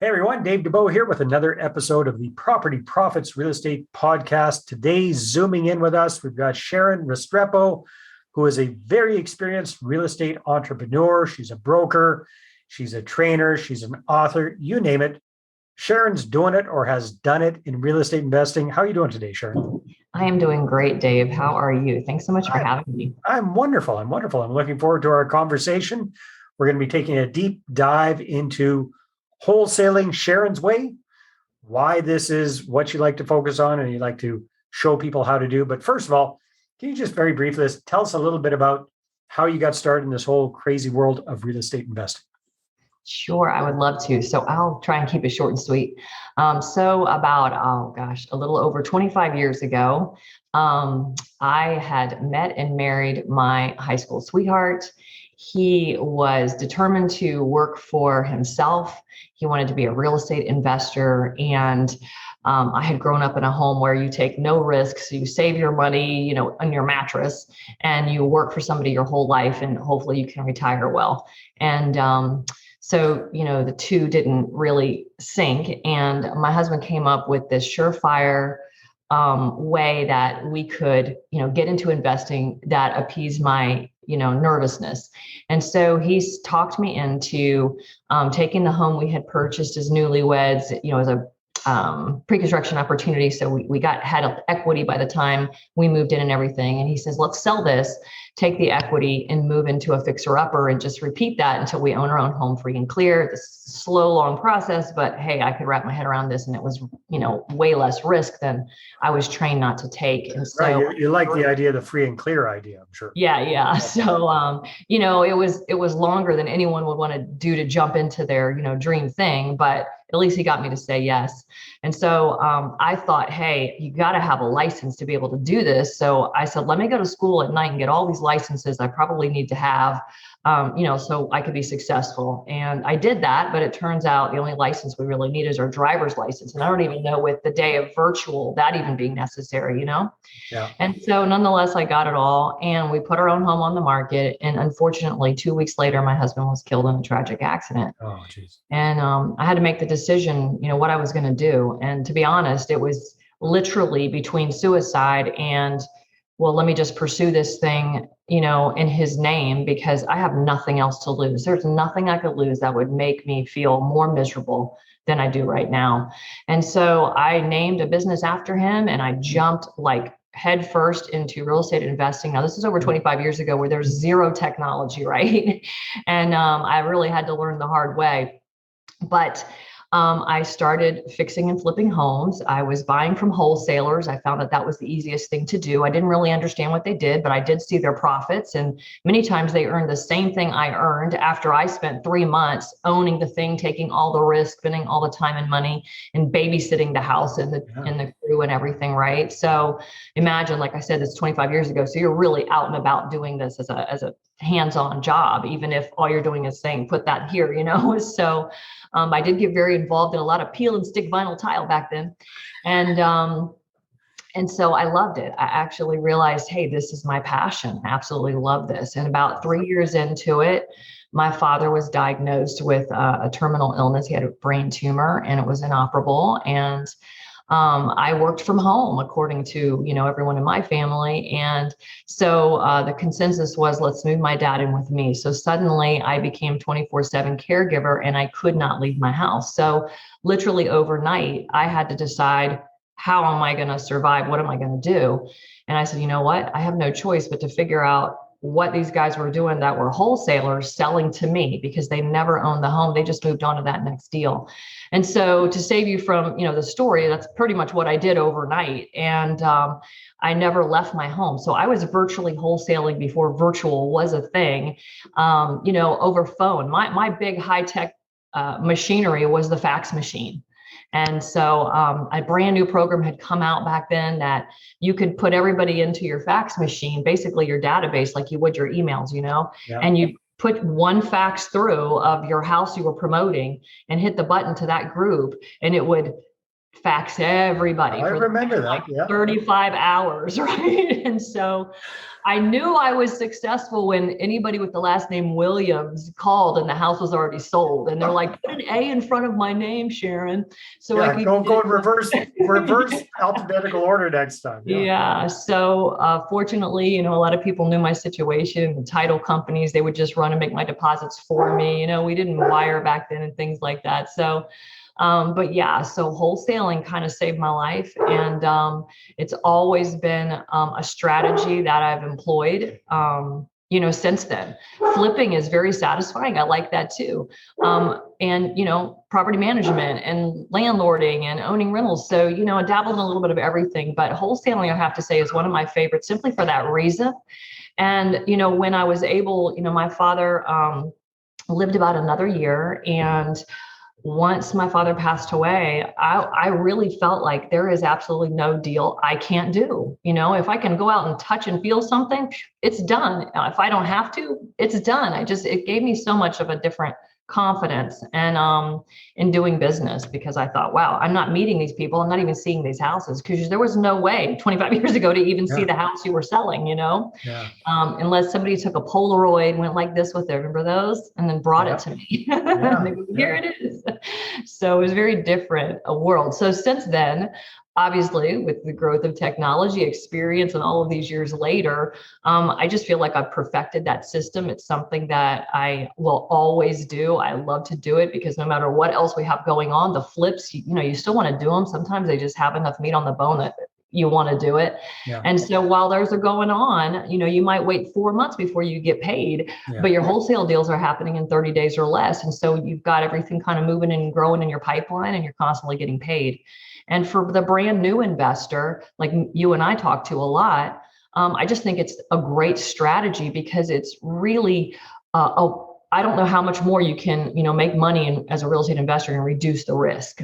Hey everyone, Dave Dubeau here with another episode of the Property Profits Real Estate Podcast. Today, zooming in with us, we've got Sharon Restrepo, who is a very experienced real estate entrepreneur. She's a broker, she's a trainer, she's an author, you name it. Sharon's doing it or has done it in real estate investing. How are you doing today, Sharon? I am doing great, Dave. How are you? Thanks so much for I'm, having me. I'm wonderful. I'm wonderful. I'm looking forward to our conversation. We're going to be taking a deep dive into wholesaling Sharon's way, why this is what you like to focus on and you like to show people how to do. But first of all, can you just very briefly tell us a little bit about how you got started in this whole crazy world of real estate investing? Sure, I would love to. So I'll try and keep it short and sweet. So about, oh gosh, a little over 25 years ago, I had met and married my high school sweetheart. He was determined to work for himself. He wanted to be a real estate investor. And I had grown up in a home where you take no risks, you save your money, on your mattress, and you work for somebody your whole life, and hopefully you can retire well. And so, the two didn't really sync. And my husband came up with this surefire way that we could, get into investing that appeased my, nervousness. And so he's talked me into taking the home we had purchased as newlyweds, as a pre-construction opportunity. So we had equity by the time we moved in and everything. And he says, let's sell this, take the equity and move into a fixer upper and just repeat that until we own our own home free and clear. This slow, long process, but hey, I could wrap my head around this, and it was, way less risk than I was trained not to take. And Right. so You like the idea, the free and clear idea, I'm sure. yeah. So, it was longer than anyone would want to do to jump into their, dream thing, but at least he got me to say yes. And so I thought, hey, you got to have a license to be able to do this. So I said, let me go to school at night and get all these licenses I probably need to have, so I could be successful. And I did that, but it turns out the only license we really need is our driver's license. And I don't even know with the day of virtual, that even being necessary, Yeah. And so nonetheless, I got it all, and we put our own home on the market. And unfortunately, 2 weeks later, my husband was killed in a tragic accident. Oh, geez. And I had to make the decision, what I was going to do. And to be honest, it was literally between suicide and, well, let me just pursue this thing, in his name, because I have nothing else to lose. There's nothing I could lose that would make me feel more miserable than I do right now. And so I named a business after him, and I jumped like head first into real estate investing. Now, this is over 25 years ago, where there's zero technology, right? And I really had to learn the hard way. But I started fixing and flipping homes. I was buying from wholesalers. I found that was the easiest thing to do. I didn't really understand what they did, but I did see their profits. And many times they earned the same thing I earned after I spent 3 months owning the thing, taking all the risk, spending all the time and money, and babysitting the house and the crew and everything, right? So imagine, like I said, this 25 years ago. So you're really out and about doing this as a hands-on job, even if all you're doing is saying, put that here, So I did get very involved in a lot of peel and stick vinyl tile back then. And so I loved it. I actually realized, hey, this is my passion. I absolutely love this. And about 3 years into it, my father was diagnosed with a terminal illness. He had a brain tumor, and it was inoperable. And I worked from home, according to, everyone in my family. And so the consensus was, let's move my dad in with me. So suddenly I became 24/7 caregiver, and I could not leave my house. So literally overnight, I had to decide, how am I going to survive? What am I going to do? And I said, you know what? I have no choice but to figure out what these guys were doing that were wholesalers selling to me, because they never owned the home. They just moved on to that next deal. And so to save you from, the story, that's pretty much what I did overnight. And I never left my home. So I was virtually wholesaling before virtual was a thing, over phone. My big high tech machinery was the fax machine. And so a brand new program had come out back then that you could put everybody into your fax machine, basically your database, like you would your emails, Yeah. and you put one fax through of your house you were promoting and hit the button to that group, and it would fax everybody I for the remember next, that. like Yeah. 35 hours, right? And so I knew I was successful when anybody with the last name Williams called and the house was already sold. And they're like, put an A in front of my name, Sharon. So I Yeah. could Go get in reverse alphabetical order next time. Yeah. Yeah. So fortunately, a lot of people knew my situation. The title companies, they would just run and make my deposits for me. We didn't wire back then and things like that. So, but yeah, so wholesaling kind of saved my life. And it's always been a strategy that I've employed. Since then, flipping is very satisfying. I like that too. And, property management and landlording and owning rentals. So, I dabbled in a little bit of everything, but wholesaling, I have to say, is one of my favorites simply for that reason. And, when I was able, my father lived about another year, and once my father passed away, I really felt like there is absolutely no deal I can't do. If I can go out and touch and feel something, it's done. If I don't have to, it's done. It gave me so much of a different confidence and in doing business, because I thought, wow, I'm not meeting these people. I'm not even seeing these houses, because there was no way 25 years ago to even see the house you were selling, Yeah. Unless somebody took a Polaroid, went like this with it, remember those, and then brought it to me. Here it is. So it was very different a world. So since then, obviously, with the growth of technology, experience, and all of these years later, I just feel like I've perfected that system. It's something that I will always do. I love to do it because no matter what else we have going on, the flips, you still want to do them. Sometimes they just have enough meat on the bone that you want to do it. Yeah. And so while those are going on, you might wait 4 months before you get paid, but your wholesale deals are happening in 30 days or less. And so you've got everything kind of moving and growing in your pipeline, and you're constantly getting paid. And for the brand new investor, like you and I talk to a lot, I just think it's a great strategy, because it's really, I don't know how much more you can, make money as a real estate investor and reduce the risk.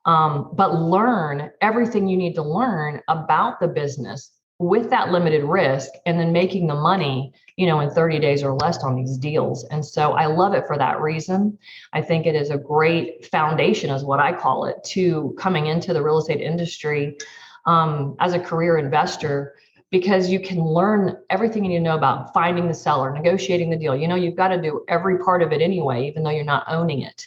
But learn everything you need to learn about the business with that limited risk, and then making the money, in 30 days or less on these deals. And so I love it for that reason. I think it is a great foundation, is what I call it, to coming into the real estate industry as a career investor, because you can learn everything you need to know about finding the seller, negotiating the deal. You've got to do every part of it anyway, even though you're not owning it.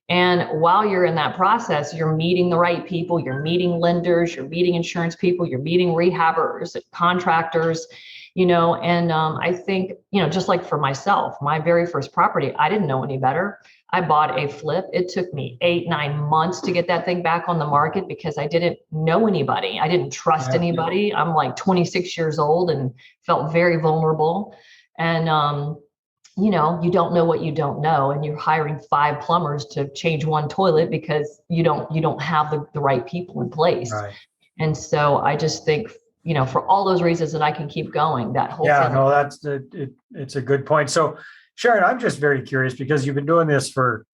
And while you're in that process, you're meeting the right people, you're meeting lenders, you're meeting insurance people, you're meeting rehabbers, contractors, and I think, just like for myself, my very first property, I didn't know any better. I bought a flip. It took me 8-9 months to get that thing back on the market, because I didn't know anybody. I didn't trust anybody. I'm like 26 years old and felt very vulnerable. And, you don't know what you don't know, and you're hiring 5 plumbers to change 1 toilet because you don't have the right people in place. Right. And so I just think, for all those reasons that I can keep going, that whole it's a good point. So Sharon, I'm just very curious, because you've been doing this for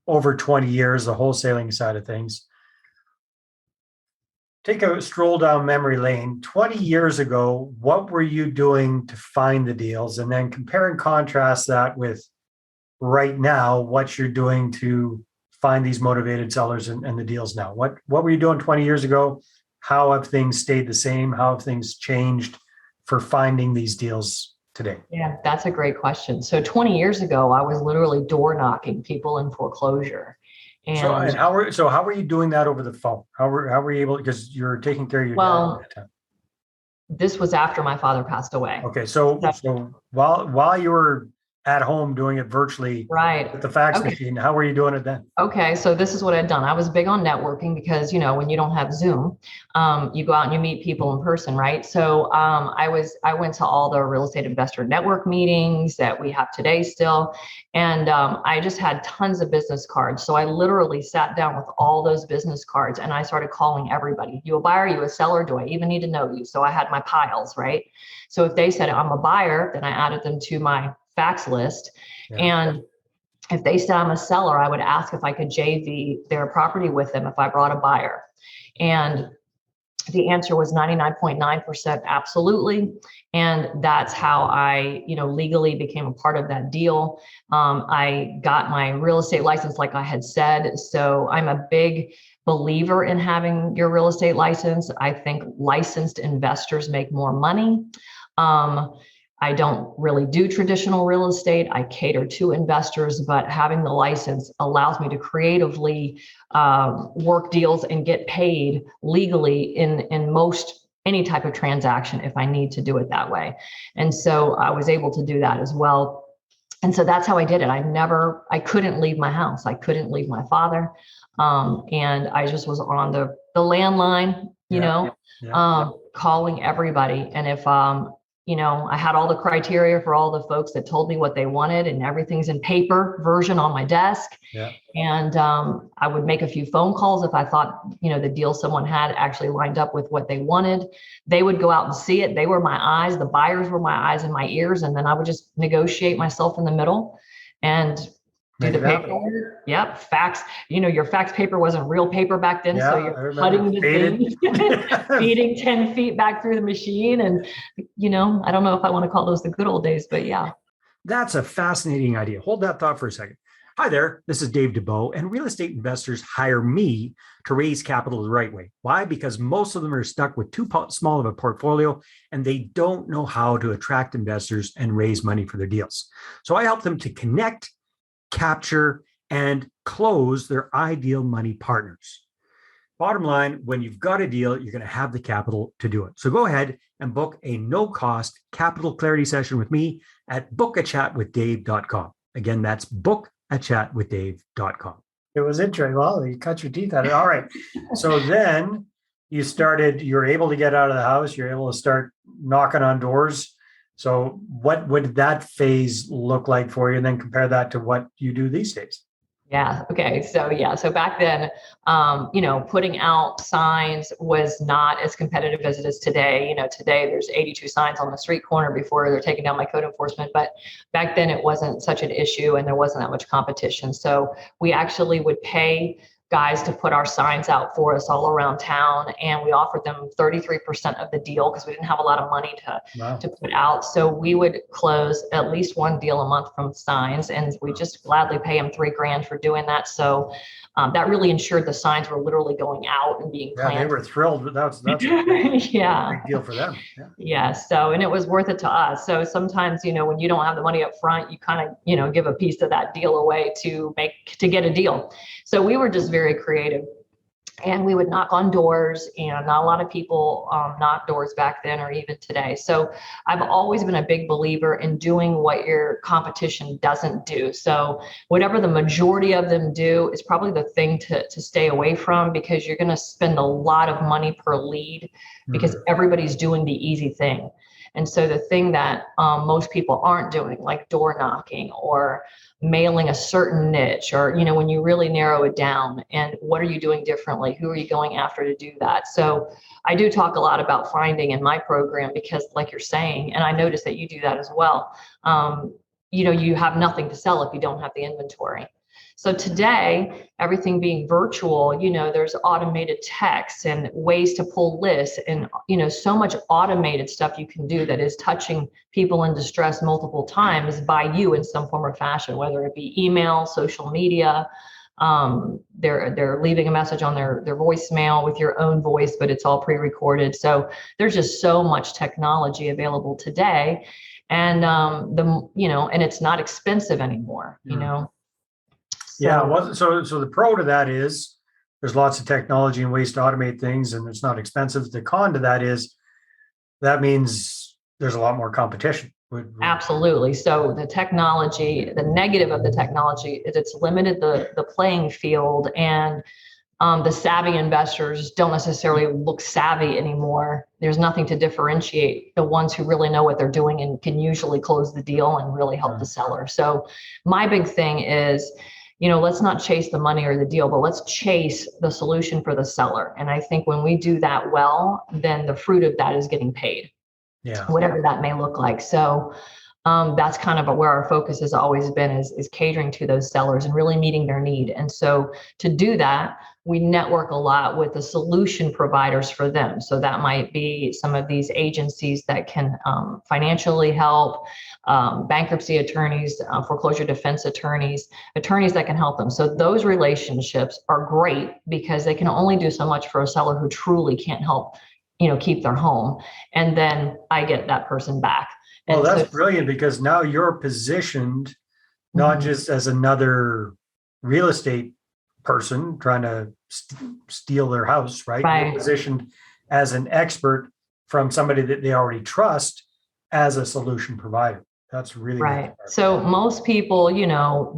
over 20 years, the wholesaling side of things. Take a stroll down memory lane. 20 years ago, what were you doing to find the deals? And then compare and contrast that with right now, what you're doing to find these motivated sellers and the deals now. What were you doing 20 years ago? How have things stayed the same? How have things changed for finding these deals today? Yeah, that's a great question. So 20 years ago, I was literally door knocking people in foreclosure. And how were you doing that over the phone? How were you able, because you're taking care of your dad at that time? This was after my father passed away. Okay, so while you were at home doing it virtually, right, with the fax machine, how were you doing it then? Okay, so this is what I'd done. I was big on networking, because when you don't have Zoom, you go out and you meet people in person, right? So I went to all the real estate investor network meetings that we have today still, and I just had tons of business cards. So I literally sat down with all those business cards, and I started calling everybody. You a buyer? You a seller? Do I even need to know you? So I had my piles, right? So if they said I'm a buyer, then I added them to my fax list. And if they said I'm a seller, I would ask if I could JV their property with them if I brought a buyer. And the answer was 99.9% absolutely. And that's how I, legally became a part of that deal. I got my real estate license, like I had said. So I'm a big believer in having your real estate license. I think licensed investors make more money. I don't really do traditional real estate. I cater to investors, but having the license allows me to creatively work deals and get paid legally in most any type of transaction if I need to do it that way. And so I was able to do that as well. And so that's how I did it. I couldn't leave my house. I couldn't leave my father. And I just was on the landline, calling everybody. And if, I had all the criteria for all the folks that told me what they wanted, and everything's in paper version on my desk. Yeah. And I would make a few phone calls if I thought, the deal someone had actually lined up with what they wanted. They would go out and see it. They were my eyes. The buyers were my eyes and my ears. And then I would just negotiate myself in the middle and do the paperwork. Yep. Fax, your fax paper wasn't real paper back then. Yeah, so you're cutting the thing, feeding 10 feet back through the machine. And, I don't know if I want to call those the good old days, but yeah. That's a fascinating idea. Hold that thought for a second. Hi there, this is Dave Dubeau, and real estate investors hire me to raise capital the right way. Why? Because most of them are stuck with too small of a portfolio, and they don't know how to attract investors and raise money for their deals. So I help them to connect, capture, and close their ideal money partners. Bottom line, when you've got a deal, you're going to have the capital to do it. So go ahead and book a no-cost capital clarity session with me at bookachatwithdave.com. Again, that's bookachatwithdave.com. It was interesting. Well, you cut your teeth out of it. All right. So then you're able to get out of the house. You're able to start knocking on doors. So what would that phase look like for you? And then compare that to what you do these days. Yeah. Okay. So back then, putting out signs was not as competitive as it is today. Today there's 82 signs on the street corner before they're taking down by code enforcement. But back then it wasn't such an issue and there wasn't that much competition. So we actually would pay guys to put our signs out for us all around town. And we offered them 33% of the deal because we didn't have a lot of money to put out. So we would close at least one deal a month from signs, and we just gladly pay them $3,000 for doing that. So that really ensured the signs were literally going out and being planted. Yeah, they were thrilled. That's a yeah. big deal for them. Yeah. So, and it was worth it to us. So sometimes, when you don't have the money up front, you kind of, give a piece of that deal away to get a deal. So we were just very creative, and we would knock on doors, and not a lot of people knock doors back then or even today. So I've always been a big believer in doing what your competition doesn't do. So whatever the majority of them do is probably the thing to stay away from, because you're going to spend a lot of money per lead because everybody's doing the easy thing. And so the thing that most people aren't doing, like door knocking or mailing a certain niche, or, when you really narrow it down, and what are you doing differently? Who are you going after to do that? So I do talk a lot about finding in my program, because like you're saying, and I notice that you do that as well. You have nothing to sell if you don't have the inventory. So today, everything being virtual, there's automated text and ways to pull lists, and, so much automated stuff you can do that is touching people in distress multiple times by you in some form or fashion, whether it be email, social media. They're leaving a message on their voicemail with your own voice, but it's all pre-recorded. So there's just so much technology available today, and and it's not expensive anymore. Yeah. Well, so the pro to that is there's lots of technology and ways to automate things, and it's not expensive. The con to that is that means there's a lot more competition. Absolutely. So the technology, the negative of the technology is it's limited the playing field, and the savvy investors don't necessarily look savvy anymore. There's nothing to differentiate the ones who really know what they're doing and can usually close the deal and really help the seller. So my big thing is, let's not chase the money or the deal, but let's chase the solution for the seller. And I think when we do that well, then the fruit of that is getting paid. Yeah. Whatever that may look like. So That's kind of where our focus has always been, is catering to those sellers and really meeting their need. And so to do that, we network a lot with the solution providers for them. So that might be some of these agencies that can financially help, bankruptcy attorneys, foreclosure defense attorneys that can help them. So those relationships are great because they can only do so much for a seller who truly can't help, keep their home. And then I get that person back. Well, And that's so, brilliant, because now you're positioned not just as another real estate person trying to steal their house, right? You're right. positioned as an expert from somebody that they already trust as a solution provider. That's really, really Right. So most people,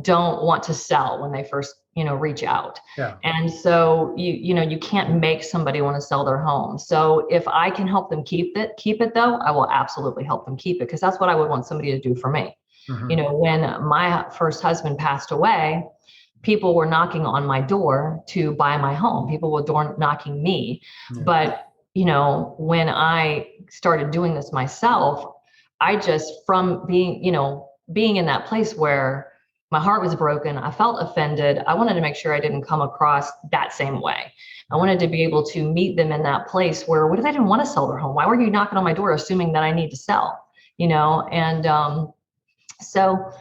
don't want to sell when they first, reach out. yeah. And so you can't make somebody want to sell their home. So if I can help them keep it though, I will absolutely help them keep it, because that's what I would want somebody to do for me. Mhm. When my first husband passed away, people were knocking on my door to buy my home. People were door knocking me. Yeah. But, when I started doing this myself, I just, from being in that place where my heart was broken, I felt offended. I wanted to make sure I didn't come across that same way. I wanted to be able to meet them in that place where, what if I didn't want to sell their home? Why were you knocking on my door assuming that I need to sell? And so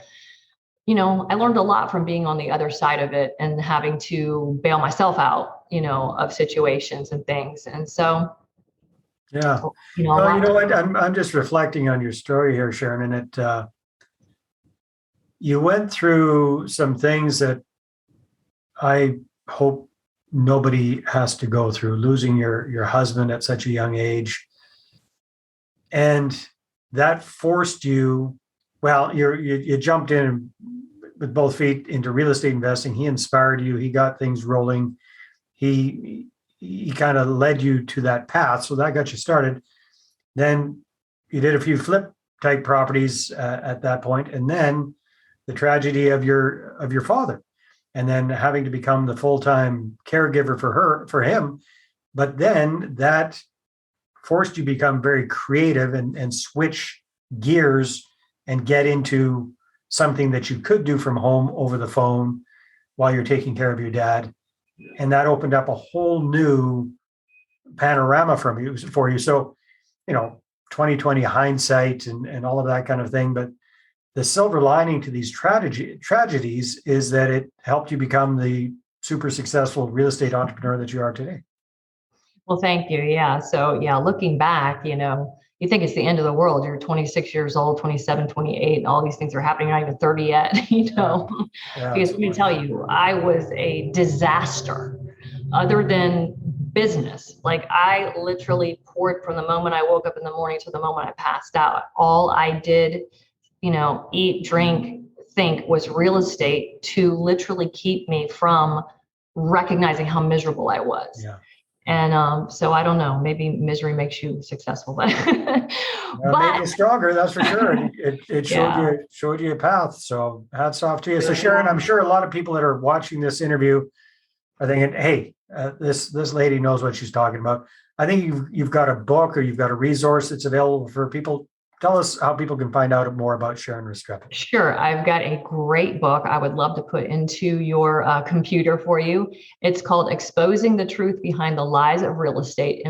I learned a lot from being on the other side of it and having to bail myself out, of situations and things. And so, Yeah. a Well, you lot. know what? I'm just reflecting on your story here, Sharon, and you went through some things that I hope nobody has to go through, losing your husband at such a young age. And that forced you, well, you jumped in with both feet into real estate investing. He inspired you. He got things rolling. He kind of led you to that path. So that got you started. Then you did a few flip type properties at that point, and then the tragedy of your father, and then having to become the full-time caregiver for him. But then that forced you to become very creative and switch gears and get into something that you could do from home over the phone while you're taking care of your dad. And that opened up a whole new panorama for you. So, 2020 hindsight and all of that kind of thing. But the silver lining to these tragedies is that it helped you become the super successful real estate entrepreneur that you are today. Well, thank you. Yeah. So, yeah, looking back, you think it's the end of the world. You're 26 years old, 27, 28, and all these things are happening. You're not even 30 yet, Yeah, because let me absolutely. tell you, I was a disaster other than business. Like, I literally poured from the moment I woke up in the morning to the moment I passed out. All I did, eat, drink, think was real estate to literally keep me from recognizing how miserable I was. Yeah. And so I don't know, maybe misery makes you successful, but Well, it made you stronger, that's for sure. And it yeah. showed you a path. So hats off to you. So Sharon, I'm sure a lot of people that are watching this interview are thinking, "Hey, this lady knows what she's talking about." I think you've got a book or you've got a resource that's available for people. Tell us how people can find out more about Sharon Restrepo. Sure. I've got a great book I would love to put into your computer for you. It's called Exposing the Truth Behind the Lies of Real Estate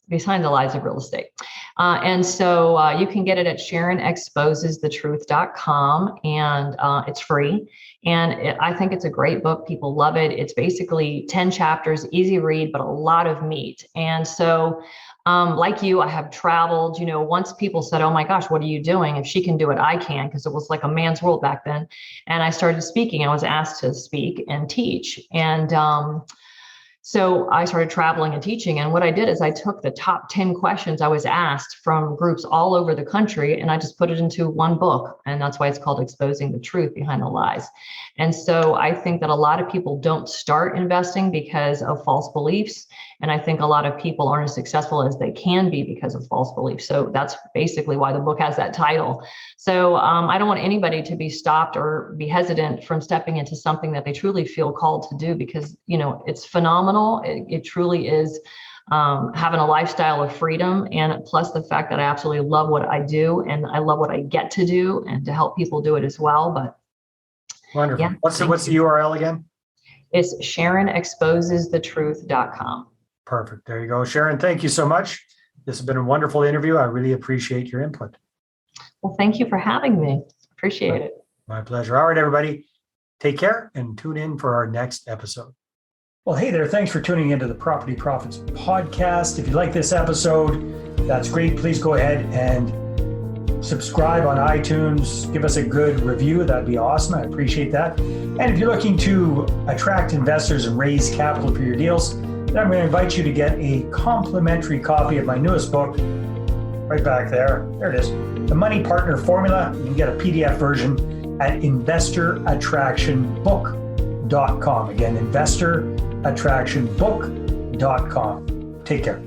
Behind the Lies of Real Estate. And so you can get it at SharonExposesTheTruth.com, and it's free. And I think it's a great book. People love it. It's basically 10 chapters, easy read, but a lot of meat. And so like you, I have traveled, once people said, "Oh my gosh, what are you doing? If she can do it, I can," because it was like a man's world back then. And I started speaking. I was asked to speak and teach. And so I started traveling and teaching. And what I did is I took the top 10 questions I was asked from groups all over the country, and I just put it into one book. And that's why it's called Exposing the Truth Behind the Lies. And so I think that a lot of people don't start investing because of false beliefs. And I think a lot of people aren't as successful as they can be because of false beliefs. So that's basically why the book has that title. So I don't want anybody to be stopped or be hesitant from stepping into something that they truly feel called to do, because, it's phenomenal. It truly is having a lifestyle of freedom, and plus the fact that I absolutely love what I do and I love what I get to do and to help people do it as well. But Wonderful. yeah, What's the URL again? it's SharonExposesTheTruth.com. Perfect. There you go. Sharon, thank you so much. This has been a wonderful interview. I really appreciate your input. Well, thank you for having me. Appreciate it. My pleasure. All right, everybody. Take care and tune in for our next episode. Well, hey there. Thanks for tuning into the Property Profits podcast. If you like this episode, that's great. Please go ahead and subscribe on iTunes. Give us a good review. That'd be awesome. I appreciate that. And if you're looking to attract investors and raise capital for your deals, then I'm going to invite you to get a complimentary copy of my newest book, right back there. There it is. The Money Partner Formula. You can get a PDF version at investorattractionbook.com. Again, investorattractionbook.com. Take care.